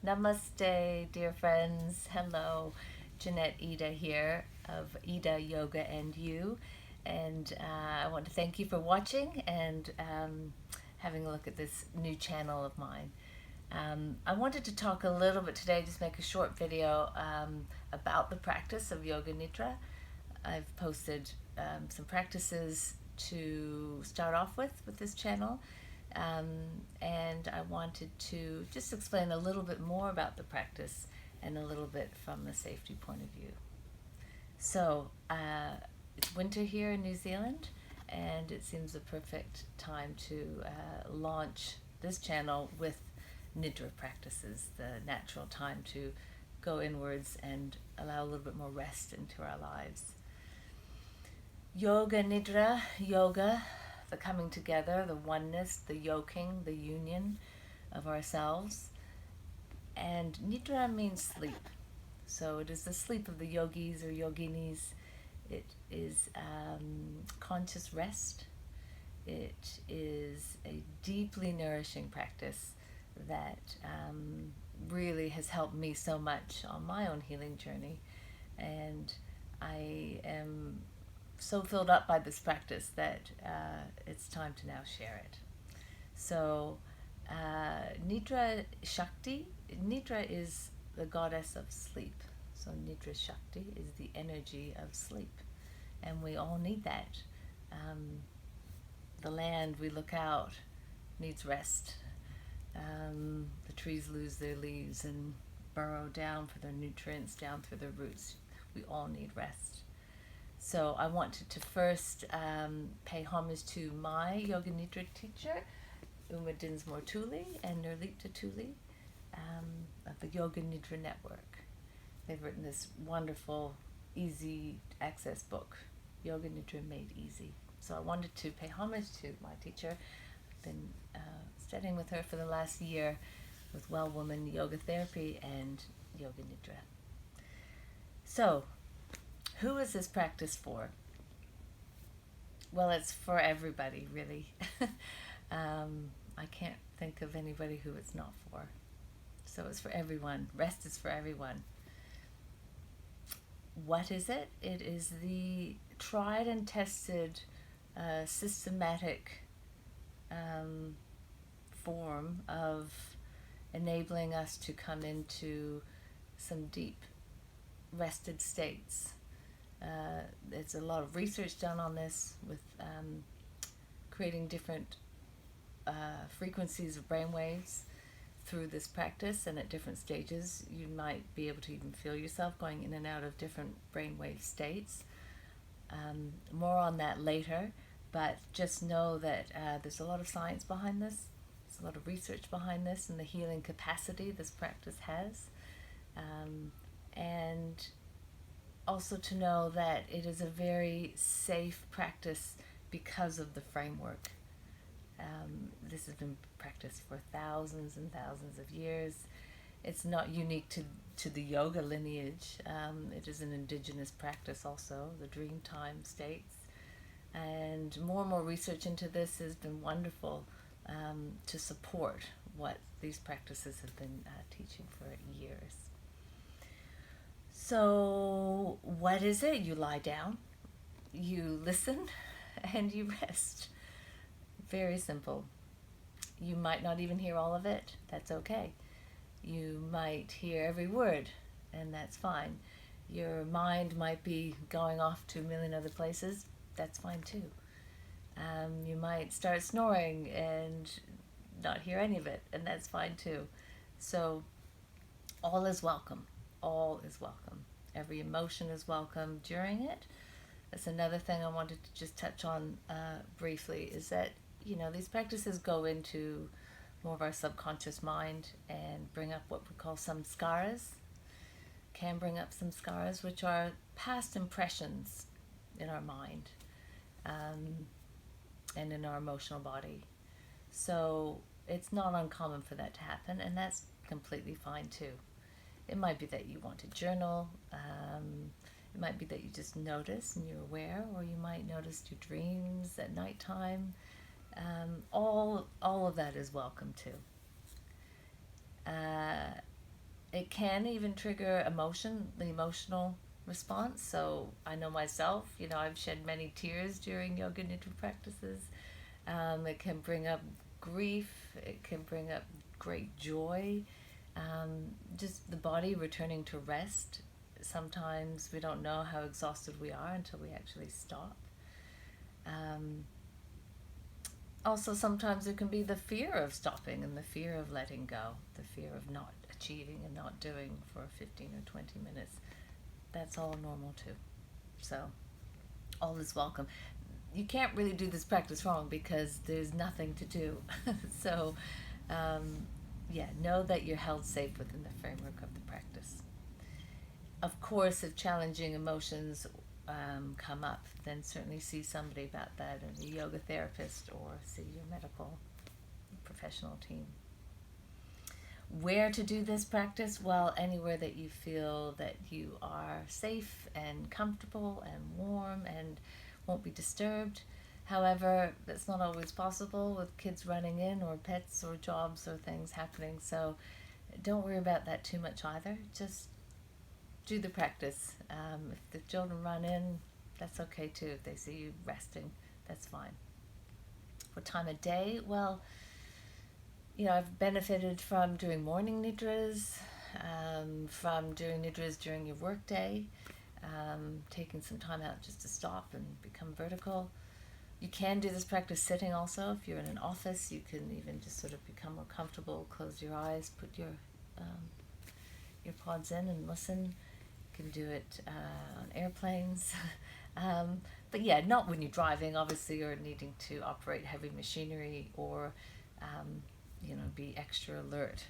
Namaste, dear friends. Hello, Jeanette Ida here of Ida Yoga and You. And I want to thank you for watching and having a look at this new channel of mine. I wanted to talk a little bit today, just make a short video about the practice of Yoga Nidra. I've posted some practices to start off with this channel. And I wanted to just explain a little bit more about the practice and a little bit from a safety point of view. So it's winter here in New Zealand, and it seems the perfect time to launch this channel with Nidra practices, the natural time to go inwards and allow a little bit more rest into our lives. Yoga Nidra, yoga, the coming together, the oneness, the yoking, the union of ourselves. And Nidra means sleep. So it is the sleep of the yogis or yoginis. It is conscious rest. It is a deeply nourishing practice that really has helped me so much on my own healing journey. And I am so filled up by this practice that it's time to now share it. So Nidra Shakti, Nidra is the goddess of sleep. So Nidra Shakti is the energy of sleep. And we all need that. The land we look out needs rest. The trees lose their leaves and burrow down for their nutrients, down through their roots. We all need rest. So I wanted to first pay homage to my Yoga Nidra teacher, Uma Dinsmore Thule and Nirlita Thule of the Yoga Nidra Network. They've written this wonderful, easy access book, Yoga Nidra Made Easy. So I wanted to pay homage to my teacher. I've been studying with her for the last year with Well Woman Yoga Therapy and Yoga Nidra. So, who is this practice for? Well, it's for everybody, really. I can't think of anybody who it's not for. So it's for everyone. Rest is for everyone. What is it? It is the tried and tested, systematic form of enabling us to come into some deep rested states. There's a lot of research done on this with creating different frequencies of brainwaves through this practice, and at different stages you might be able to even feel yourself going in and out of different brainwave states. More on that later, but just know that there's a lot of science behind this, there's a lot of research behind this and the healing capacity this practice has. And also to know that it is a very safe practice because of the framework. This has been practiced for thousands and thousands of years. It's not unique to the yoga lineage. It is an indigenous practice also, the dream time states. And more research into this has been wonderful to support what these practices have been teaching for years. So what is it? You lie down, you listen, and you rest. Very simple. You might not even hear all of it. That's okay. You might hear every word, and that's fine. Your mind might be going off to a million other places. That's fine too. You might start snoring and not hear any of it, and that's fine too. So all is welcome. All is welcome. Every emotion is welcome during it. That's another thing I wanted to just touch on briefly, is that these practices go into more of our subconscious mind and bring up what we call samskaras, can bring up some scars, which are past impressions in our mind and in our emotional body. So it's not uncommon for that to happen, and that's completely fine too. It might be that you want to journal, it might be that you just notice and you're aware, or you might notice your dreams at nighttime. All of that is welcome too. It can even trigger the emotional response. So I know myself, I've shed many tears during yoga nidra practices. It can bring up grief. It can bring up great joy. Just the body returning to rest. Sometimes we don't know how exhausted we are until we actually stop. Also, sometimes it can be the fear of stopping and the fear of letting go, the fear of not achieving and not doing for 15 or 20 minutes. That's all normal too. So, all is welcome. You can't really do this practice wrong because there's nothing to do. So, know that you're held safe within the framework of the practice. Of course, if challenging emotions come up, then certainly see somebody about that, a yoga therapist, or see your medical professional team. Where to do this practice? Well, anywhere that you feel that you are safe and comfortable and warm and won't be disturbed. However, that's not always possible with kids running in or pets or jobs or things happening. So don't worry about that too much either. Just do the practice. If the children run in, that's okay too. If they see you resting, that's fine. What time of day? Well, I've benefited from doing morning nidras, from doing nidras during your work day, taking some time out just to stop and become vertical. You can do this practice sitting also. If you're in an office, you can even just sort of become more comfortable, close your eyes, put your pods in and listen. You can do it on airplanes. But yeah, not when you're driving, obviously, or needing to operate heavy machinery or, be extra alert.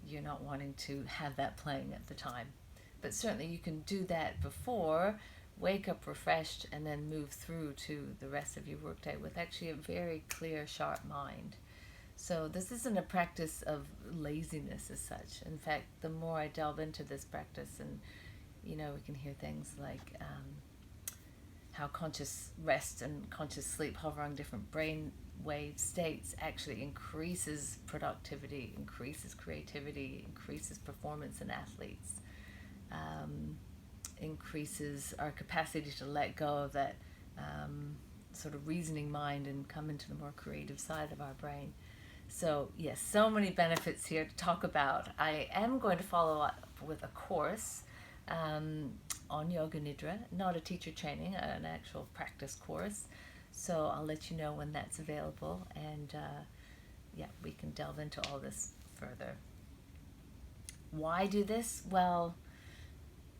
You're not wanting to have that playing at the time. But certainly you can do that before, wake up refreshed, and then move through to the rest of your workday with actually a very clear, sharp mind. So this isn't a practice of laziness as such. In fact, the more I delve into this practice, and we can hear things like how conscious rest and conscious sleep hover on different brain wave states actually increases productivity, increases creativity, increases performance in athletes, increases our capacity to let go of that sort of reasoning mind and come into the more creative side of our brain. So yes, so many benefits here to talk about. I am going to follow up with a course on Yoga Nidra, not a teacher training, an actual practice course. So I'll let you know when that's available, and we can delve into all this further. Why do this? Well,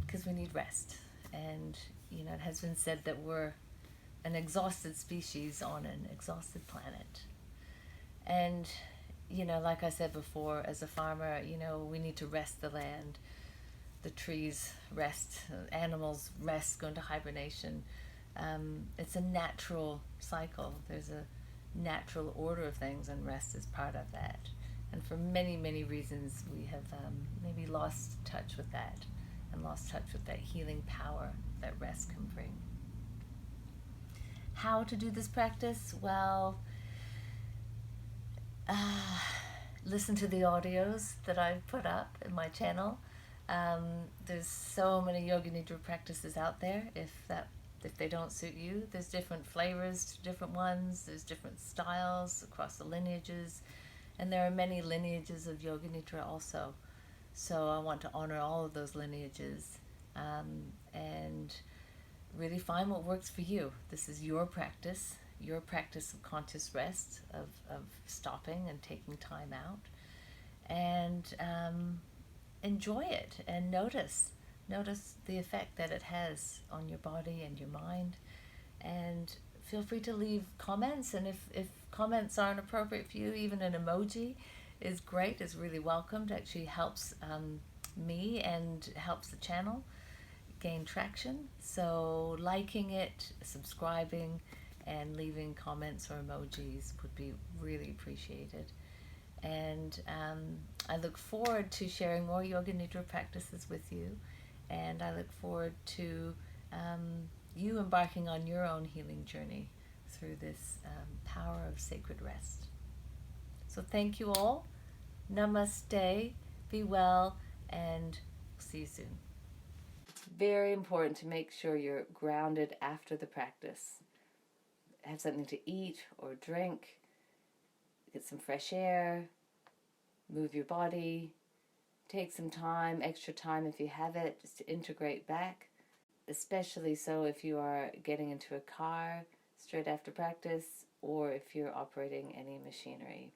because we need rest, and it has been said that we're an exhausted species on an exhausted planet. And like I said before, as a farmer, we need to rest the land. The trees rest, animals rest, go into hibernation. It's a natural cycle. There's a natural order of things, and rest is part of that. And for many, many reasons, we have maybe lost touch with that, and lost touch with that healing power that rest can bring. How to do this practice? Well, listen to the audios that I've put up in my channel. There's so many Yoga Nidra practices out there. If they don't suit you, there's different flavors, different ones. There's different styles across the lineages, and there are many lineages of Yoga Nidra also. So I want to honor all of those lineages, and really find what works for you. This is your practice of conscious rest, of stopping and taking time out, and enjoy it, and notice the effect that it has on your body and your mind. And feel free to leave comments, and if comments aren't appropriate for you, even an emoji is great, is really welcomed. Actually helps me and helps the channel gain traction. So liking it, subscribing, and leaving comments or emojis would be really appreciated. And I look forward to sharing more Yoga Nidra practices with you, and I look forward to you embarking on your own healing journey through this power of sacred rest. So thank you all. Namaste, be well, and see you soon. It's very important to make sure you're grounded after the practice. Have something to eat or drink, get some fresh air, move your body, take some time, extra time if you have it, just to integrate back, especially so if you are getting into a car straight after practice or if you're operating any machinery.